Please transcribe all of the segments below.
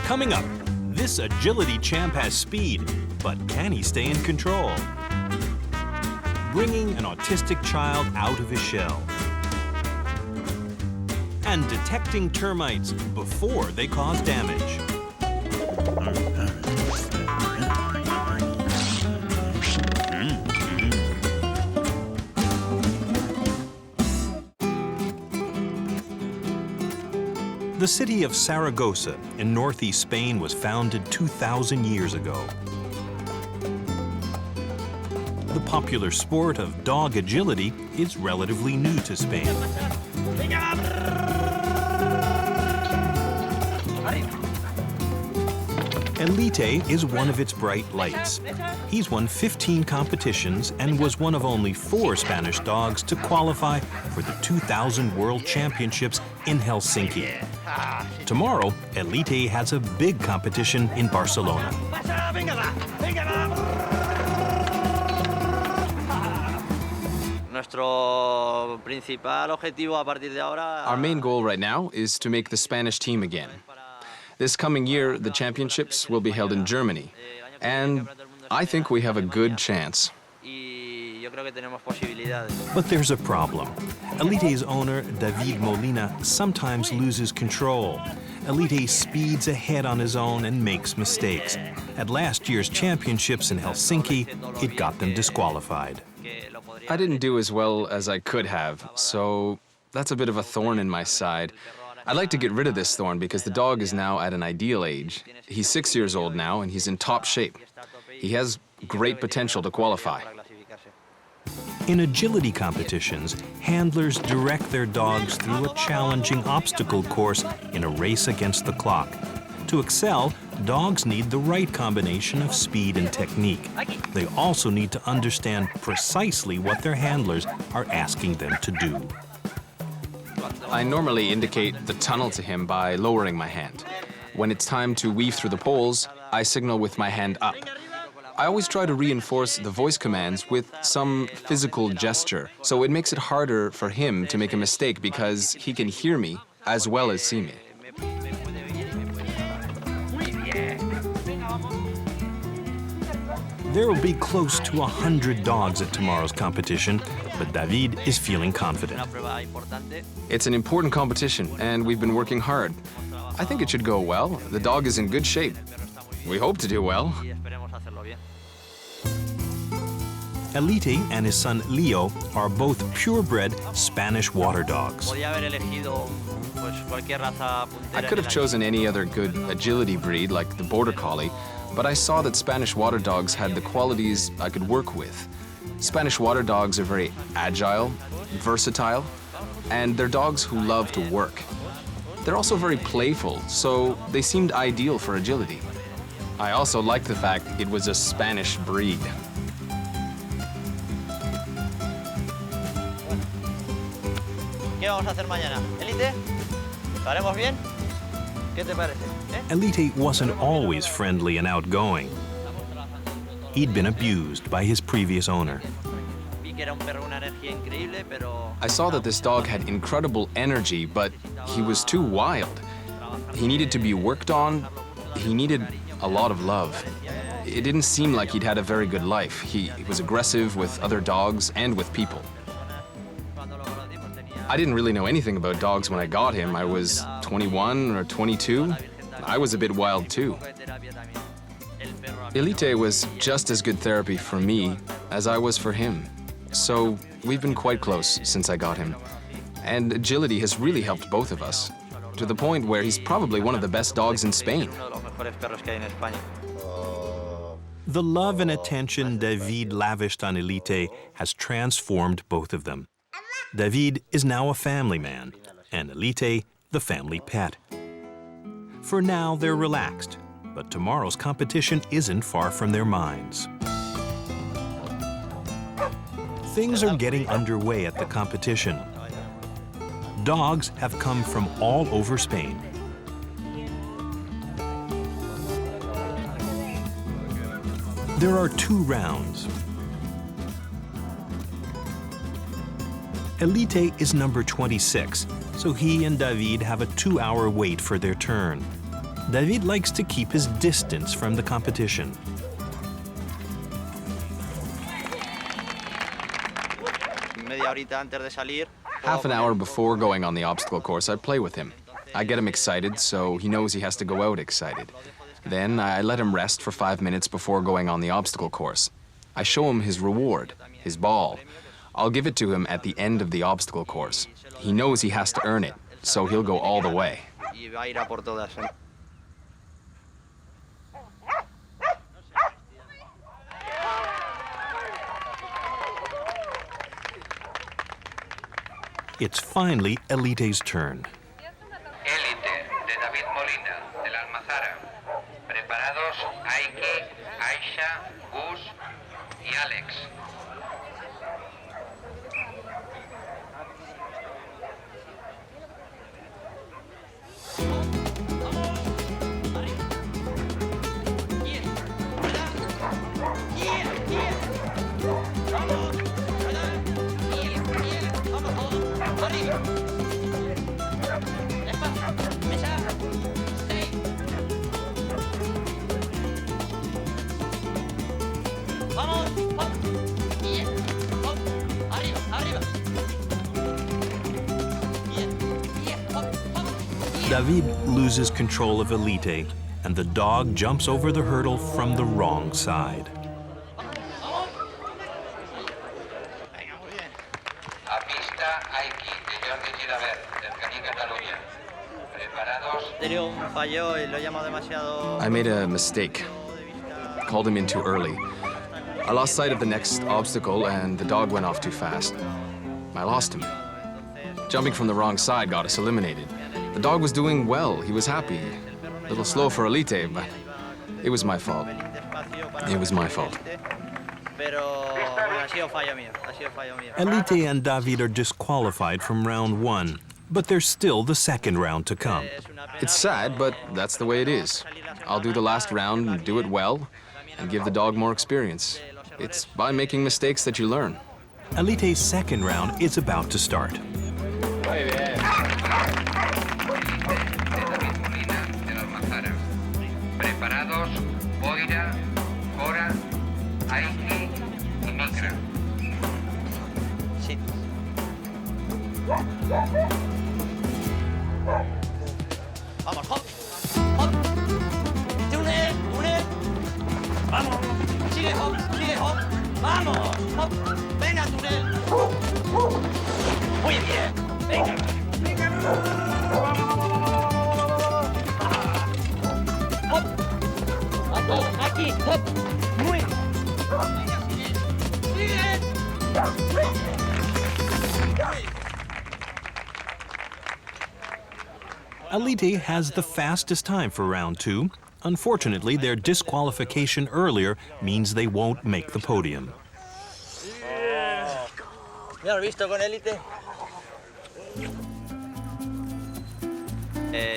Coming up, this agility champ has speed, but can he stay in control? Bringing an autistic child out of his shell. And detecting termites before they cause damage. The city of Saragossa in northeast Spain was founded 2,000 years ago. The popular sport of dog agility is relatively new to Spain. Eliti is one of its bright lights. He's won 15 competitions and was one of only 4 Spanish dogs to qualify for the 2000 World Championships in Helsinki. Tomorrow, Eliti has a big competition in Barcelona. Our main goal right now is to make the Spanish team again. This coming year, the championships will be held in Germany, and I think we have a good chance. But there's a problem. Eliti's owner, David Molina, sometimes loses control. Eliti speeds ahead on his own and makes mistakes. At last year's championships in Helsinki, it got them disqualified. I didn't do as well as I could have, so that's a bit of a thorn in my side. I'd like to get rid of this thorn because the dog is now at an ideal age. He's 6 years old now and he's in top shape. He has great potential to qualify. In agility competitions, handlers direct their dogs through a challenging obstacle course in a race against the clock. To excel, dogs need the right combination of speed and technique. They also need to understand precisely what their handlers are asking them to do. I normally indicate the tunnel to him by lowering my hand. When it's time to weave through the poles, I signal with my hand up. I always try to reinforce the voice commands with some physical gesture, so it makes it harder for him to make a mistake because he can hear me as well as see me. There will be close to 100 dogs at tomorrow's competition, but David is feeling confident. It's an important competition, and we've been working hard. I think it should go well. The dog is in good shape. We hope to do well. Eliti and his son Leo are both purebred Spanish water dogs. I could have chosen any other good agility breed like the Border Collie, but I saw that Spanish water dogs had the qualities I could work with. Spanish water dogs are very agile, versatile, and they're dogs who love to work. They're also very playful, so they seemed ideal for agility. I also liked the fact it was a Spanish breed. ¿Qué vamos a hacer mañana? ¿Elite? ¿Lo haremos bien? ¿Qué te parece? Eliti wasn't always friendly and outgoing. He'd been abused by his previous owner. I saw that this dog had incredible energy, but he was too wild. He needed to be worked on. He needed a lot of love. It didn't seem like he'd had a very good life. He was aggressive with other dogs and with people. I didn't really know anything about dogs when I got him. I was 21 or 22. I was a bit wild too. Eliti was just as good therapy for me as I was for him. So we've been quite close since I got him. And agility has really helped both of us, to the point where he's probably one of the best dogs in Spain. The love and attention David lavished on Eliti has transformed both of them. David is now a family man, and Eliti the family pet. For now, they're relaxed, but tomorrow's competition isn't far from their minds. Things are getting underway at the competition. Dogs have come from all over Spain. There are 2 rounds. Eliti is number 26, so he and David have a 2-hour wait for their turn. David likes to keep his distance from the competition. Media horita antes de salir. Half an hour before going on the obstacle course, I play with him. I get him excited, so he knows he has to go out excited. Then I let him rest for 5 minutes before going on the obstacle course. I show him his reward, his ball. I'll give it to him at the end of the obstacle course. He knows he has to earn it, so he'll go all the way. Y va a ir a por todas. It's finally Elite's turn. Élite de David Molina, de la Almazara. Preparados Aiki, Aisha, Gus y Alex. David loses control of Elite, and the dog jumps over the hurdle from the wrong side. A pista Aiki de Jordi Giraver, del Caní Catalunya. Preparados. Tenía un fallo y lo he llamado demasiado. I made a mistake. Called him in too early. I lost sight of the next obstacle and the dog went off too fast. I lost him. Jumping from the wrong side got us eliminated. The dog was doing well, he was happy. A little slow for Elite, but it was my fault. It was my fault. Elite and David are disqualified from round 1, but there's still the second round to come. It's sad, but that's the way it is. I'll do the last round and do it well, and give the dog more experience. It's by making mistakes that you learn. Elite's second round is about to start. Élite de David Molina, de la Almazara. Preparados Boira, Cora, Aiki y Micra. Sí. Vamos, hop, hop. Túnel, túnel. Vamos. Sigue hop, vamos, hop. Venga, túnel. Muy bien. Venga. Hop. Aquí, hop. Muy bien. Sigue. Elite has the fastest time for round 2. Unfortunately, their disqualification earlier means they won't make the podium. ¿Ya lo has visto con Elite?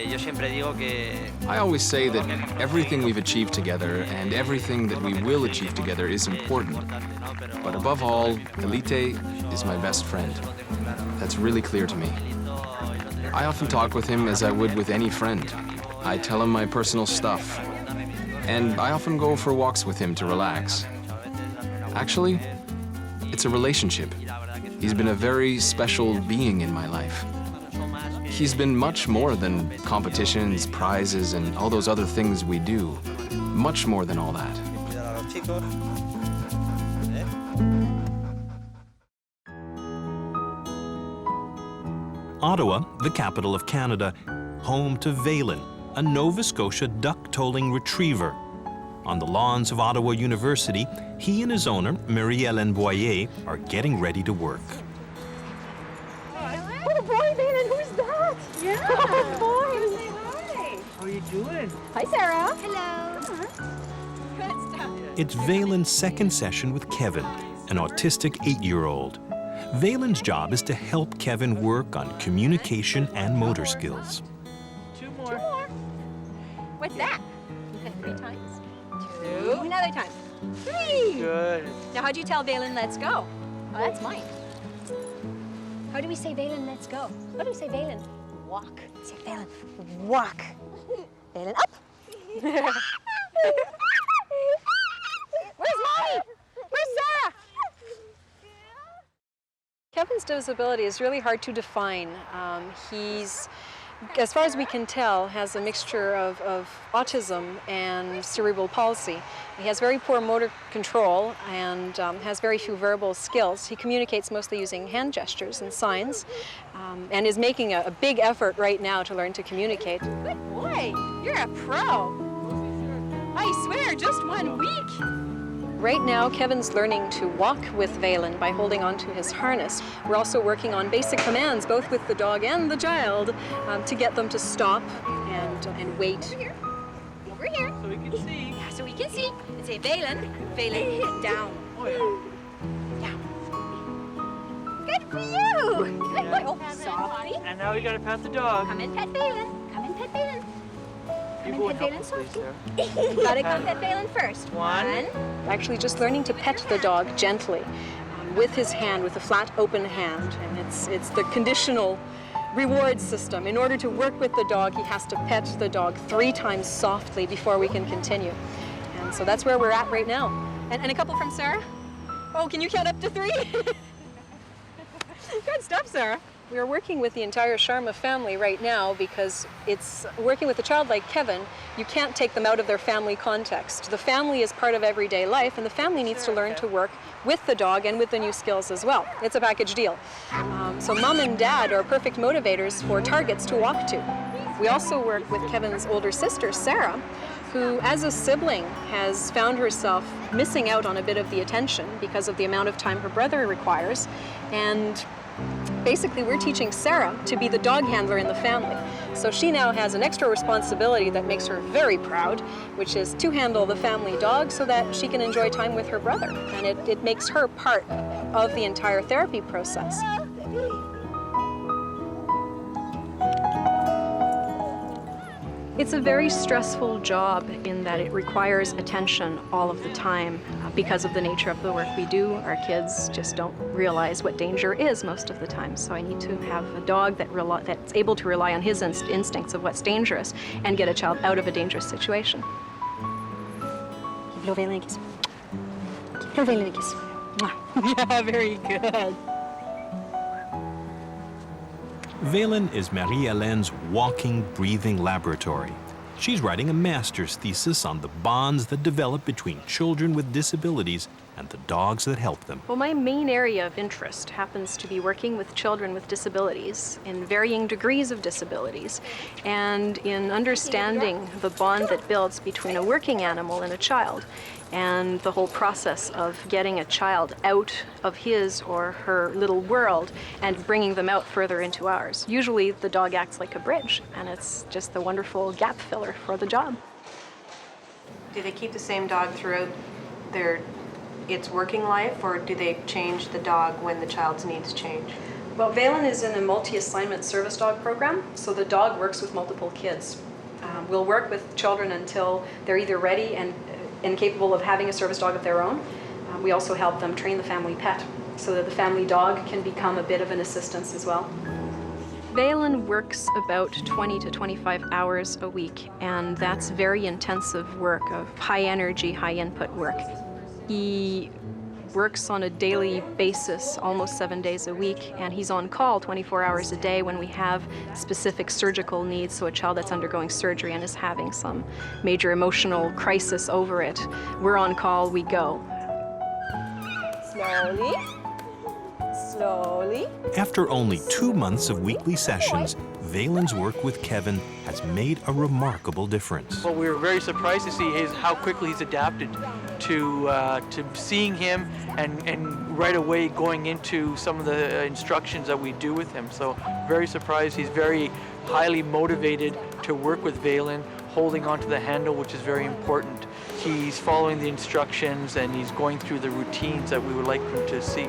Yo siempre digo que I always say that everything we've achieved together and everything that we will achieve together is important. But above all, Elite is my best friend. That's really clear to me. I often talk with him as I would with any friend. I tell him my personal stuff. And I often go for walks with him to relax. Actually, it's a relationship. He's been a very special being in my life. He's been much more than competitions, prizes, and all those other things we do. Much more than all that. Ottawa, the capital of Canada, home to Valen, a Nova Scotia duck-tolling retriever. On the lawns of Ottawa University, he and his owner, Marie-Hélène Boyer, are getting ready to work. Oh boy, Valen, who's that? Yeah. Oh boy. Hi. How are you doing? Hi, Sarah. Hello. Good stuff. It's Valen's second session with Kevin, an autistic 8-year-old. Valen's job is to help Kevin work on communication and motor skills. Two more. What's that? You said 3 times. 2. Another time. 3. Good. Now, how do you tell Valen, let's go? Oh, that's mine. How do we say, Valen, let's go? How do we say, Valen? Walk. Say, Valen, walk. Valen, up. Where's Mommy? Where's Sarah? Kevin's disability is really hard to define. He's, as far as we can tell, has a mixture of autism and cerebral palsy. He has very poor motor control and has very few verbal skills. He communicates mostly using hand gestures and signs, and is making a big effort right now to learn to communicate. Good boy. You're a pro. I swear, just 1 week. Right now, Kevin's learning to walk with Valen by holding onto his harness. We're also working on basic commands, both with the dog and the child, to get them to stop and wait. Over here. So we can see. Yeah, so we can see. And say, Valen, Valen, down. Oh, yeah. Down. Good for you. Good boy. Oh, softly. And now we gotta pat the dog. Come and pet Valen. Come and pet Valen. You Come go and and pet help Valen him, please, softly. Sarah. Gotta come pet Valen first. One. Actually just learning to pet the dog gently with his hand, with a flat open hand. And it's the conditional reward system. In order to work with the dog, he has to pet the dog 3 times softly before we can continue. And so that's where we're at right now. And a couple from Sarah. Oh, can you count up to 3? Good stuff, Sarah. We're working with the entire Sharma family right now because it's working with a child like Kevin, you can't take them out of their family context. The family is part of everyday life, and the family needs to learn to work with the dog and with the new skills as well. It's a package deal. So mom and dad are perfect motivators for targets to walk to. We also work with Kevin's older sister, Sarah, who as a sibling has found herself missing out on a bit of the attention because of the amount of time her brother requires. And basically, we're teaching Sarah to be the dog handler in the family. So she now has an extra responsibility that makes her very proud, which is to handle the family dog so that she can enjoy time with her brother. And it makes her part of the entire therapy process. It's a very stressful job in that it requires attention all of the time. Because of the nature of the work we do, our kids just don't realize what danger is most of the time. So I need to have a dog that's able to rely on his instincts of what's dangerous and get a child out of a dangerous situation. Blow Valen a kiss. Blow Valen a kiss. Yeah, very good. Valen is Marie-Hélène's walking, breathing laboratory. She's writing a master's thesis on the bonds that develop between children with disabilities and the dogs that help them. Well, my main area of interest happens to be working with children with disabilities in varying degrees of disabilities and in understanding the bond that builds between a working animal and a child and the whole process of getting a child out of his or her little world and bringing them out further into ours. Usually the dog acts like a bridge, and it's just the wonderful gap filler for the job. Do they keep the same dog throughout its working life, or do they change the dog when the child's needs change? Well, Valen is in a multi-assignment service dog program, so the dog works with multiple kids. We'll work with children until they're either ready and capable of having a service dog of their own. We also help them train the family pet so that the family dog can become a bit of an assistance as well. Valen works about 20 to 25 hours a week, and that's very intensive work of high energy, high input work. He works on a daily basis, almost 7 days a week, and he's on call 24 hours a day when we have specific surgical needs, so a child that's undergoing surgery and is having some major emotional crisis over it. We're on call, we go. Slowly. Slowly. After only 2 months of weekly sessions, Valen's work with Kevin has made a remarkable difference. Well, we were very surprised to see how quickly he's adapted to seeing him and right away going into some of the instructions that we do with him. So very surprised. He's very highly motivated to work with Valen, holding onto the handle, which is very important. He's following the instructions and he's going through the routines that we would like him to see.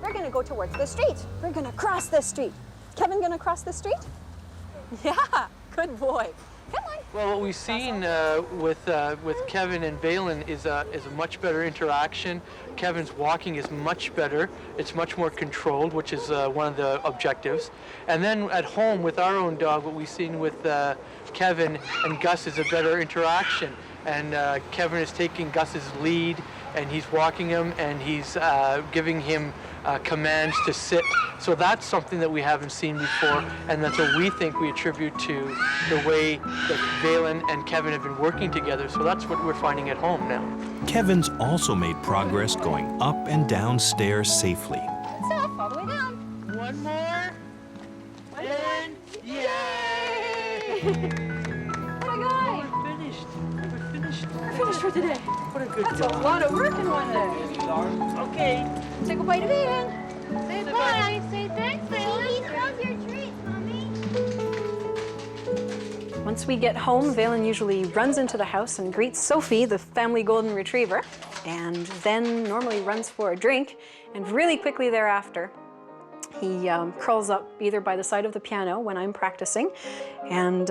We're gonna go towards the street. We're gonna cross the street. Kevin gonna cross the street? Yeah, good boy. Come on. Well, what we've seen with Kevin and Valen is a much better interaction. Kevin's walking is much better. It's much more controlled, which is one of the objectives. And then at home with our own dog, what we've seen with Kevin and Gus is a better interaction. And Kevin is taking Gus's lead, and he's walking him, and he's giving him commands to sit. So that's something that we haven't seen before, and that's what we think we attribute to the way that Valen and Kevin have been working together. So that's what we're finding at home now. Kevin's also made progress going up and down stairs safely. Stop, all the way down. One more, and yay! What a guy. We're finished. We're finished. We're finished for today. What a good That's job. a lot of work in one day. Okay. Say goodbye to Valen. Say bye. Say thanks, Valen. How's your treat, Mommy? Once we get home, Valen usually runs into the house and greets Sophie, the family golden retriever, and then normally runs for a drink, and really quickly thereafter, he curls up either by the side of the piano when I'm practicing, and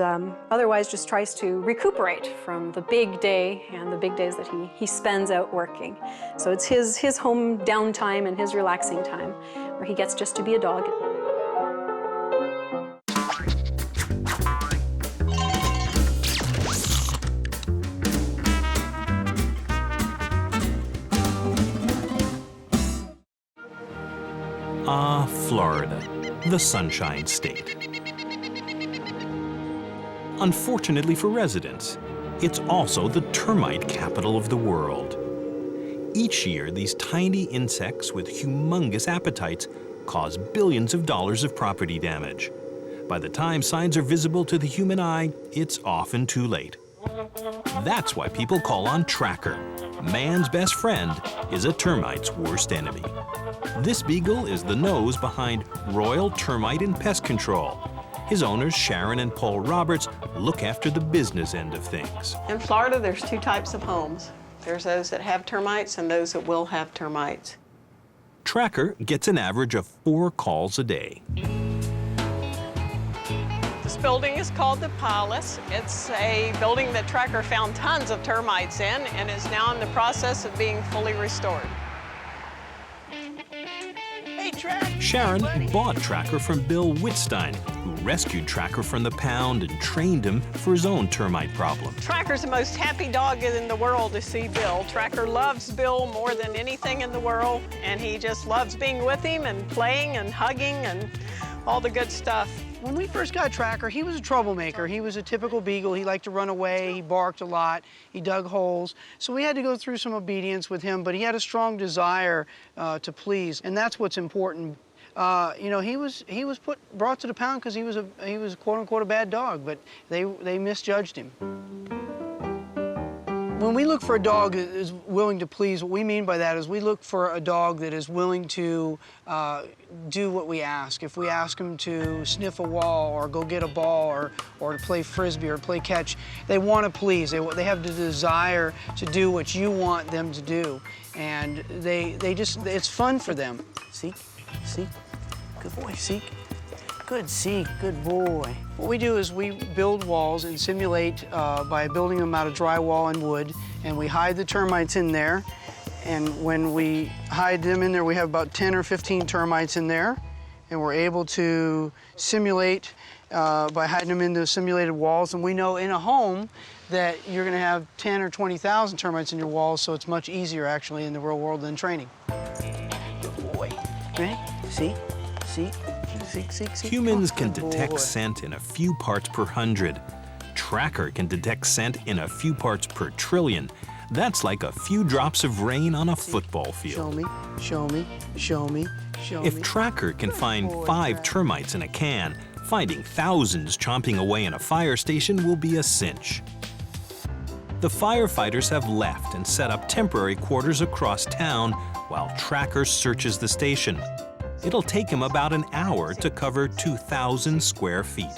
otherwise just tries to recuperate from the big day and the big days that he spends out working. So it's his home downtime and his relaxing time, where he gets just to be a dog. Ah, Florida, the Sunshine State. Unfortunately for residents, it's also the termite capital of the world. Each year, these tiny insects with humongous appetites cause billions of dollars of property damage. By the time signs are visible to the human eye, it's often too late. That's why people call on Tracker. Man's best friend is a termite's worst enemy. This beagle is the nose behind Royal Termite and Pest Control. His owners, Sharon and Paul Roberts, look after the business end of things. In Florida, there's two types of homes. There's those that have termites and those that will have termites. Tracker gets an average of 4 calls a day. This building is called the Palace. It's a building that Tracker found tons of termites in and is now in the process of being fully restored. Hey, Track. Sharon bought Tracker from Bill Wittstein, who rescued Tracker from the pound and trained him for his own termite problem. Tracker's the most happy dog in the world to see Bill. Tracker loves Bill more than anything in the world, and he just loves being with him and playing and hugging and all the good stuff. When we first got Tracker, he was a troublemaker. He was a typical beagle. He liked to run away. He barked a lot. He dug holes. So we had to go through some obedience with him, but he had a strong desire to please, and that's what's important. You know, he was brought to the pound because he was quote unquote a bad dog, but they misjudged him. When we look for a dog that is willing to please, what we mean by that is we look for a dog that is willing to do what we ask. If we ask them to sniff a wall or go get a ball or to play frisbee or play catch, they want to please. They have the desire to do what you want them to do. And it's fun for them. Seek, good boy, Seek. Good, Seek, good boy. What we do is we build walls and simulate by building them out of drywall and wood, and we hide the termites in there. And when we hide them in there, we have about 10 or 15 termites in there, and we're able to simulate by hiding them in the simulated walls. And we know in a home that you're going to have 10 or 20,000 termites in your walls, so it's much easier actually in the real world than training. Good boy. Ready? Seek. Humans can detect scent in a few parts per 100. Tracker can detect scent in a few parts per trillion. That's like a few drops of rain on a football field. Show me. If Tracker can find 5 termites in a can, finding thousands chomping away in a fire station will be a cinch. The firefighters have left and set up temporary quarters across town while Tracker searches the station. It'll take him about an hour to cover 2,000 square feet.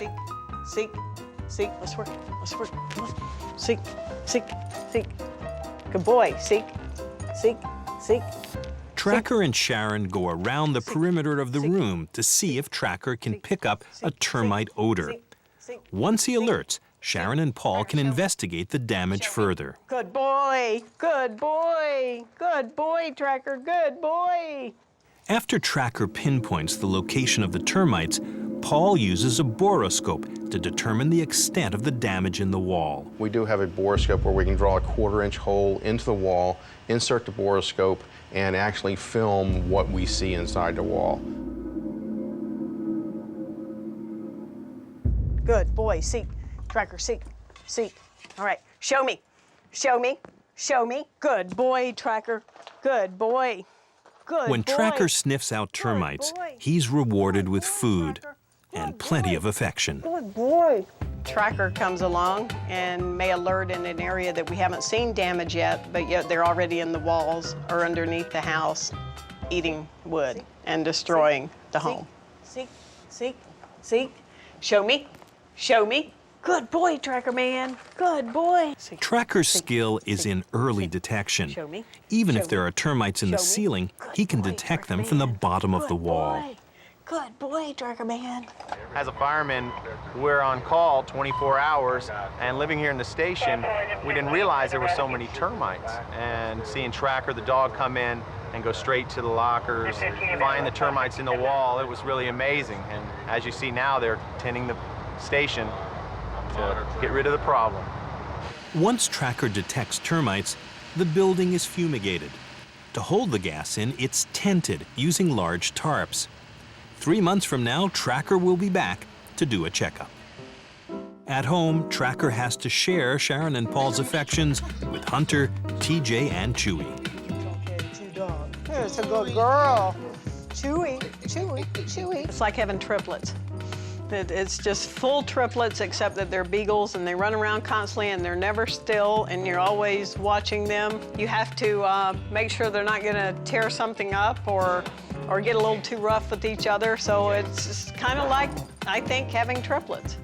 Seek, let's work, come on. Seek. Good boy, Seek. Tracker and Sharon go around the perimeter of the room to see if Tracker can pick up a termite odor. Once he alerts, Sharon and Paul can investigate the damage further. Good boy, good boy, good boy, Tracker, good boy. After Tracker pinpoints the location of the termites, Paul uses a borescope to determine the extent of the damage in the wall. We do have a borescope where we can draw a 1/4-inch hole into the wall, insert the borescope, and actually film what we see inside the wall. Good boy, seek, Tracker, seek, seek. All right, show me, show me, show me. Good boy, Tracker, good boy, good When boy. Tracker sniffs out termites, he's rewarded with food and plenty of affection. Good boy. Tracker comes along and may alert in an area that we haven't seen damage yet, but yet they're already in the walls or underneath the house, eating wood and destroying the home. Seek, seek, seek. Show me, show me. Good boy, Tracker man. Good boy. Tracker's skill is in early detection. Even if there are termites in the ceiling, he can detect them from the bottom of the wall. Good boy, Tracker man. As a fireman, we're on call 24 hours, and living here in the station, we didn't realize there were so many termites. And seeing Tracker, the dog, come in and go straight to the lockers, find the termites in the wall, it was really amazing. And as you see now, they're tending the station to get rid of the problem. Once Tracker detects termites, the building is fumigated. To hold the gas in, it's tented using large tarps. 3 months from now, Tracker will be back to do a checkup. At home, Tracker has to share Sharon and Paul's affections with Hunter, TJ, and Chewy. It's a good girl. Chewy, Chewy, Chewy. It's like having triplets. It's just full triplets, except that they're beagles and they run around constantly and they're never still and you're always watching them. You have to make sure they're not gonna tear something up or get a little too rough with each other. So it's kind of like, I think, having triplets.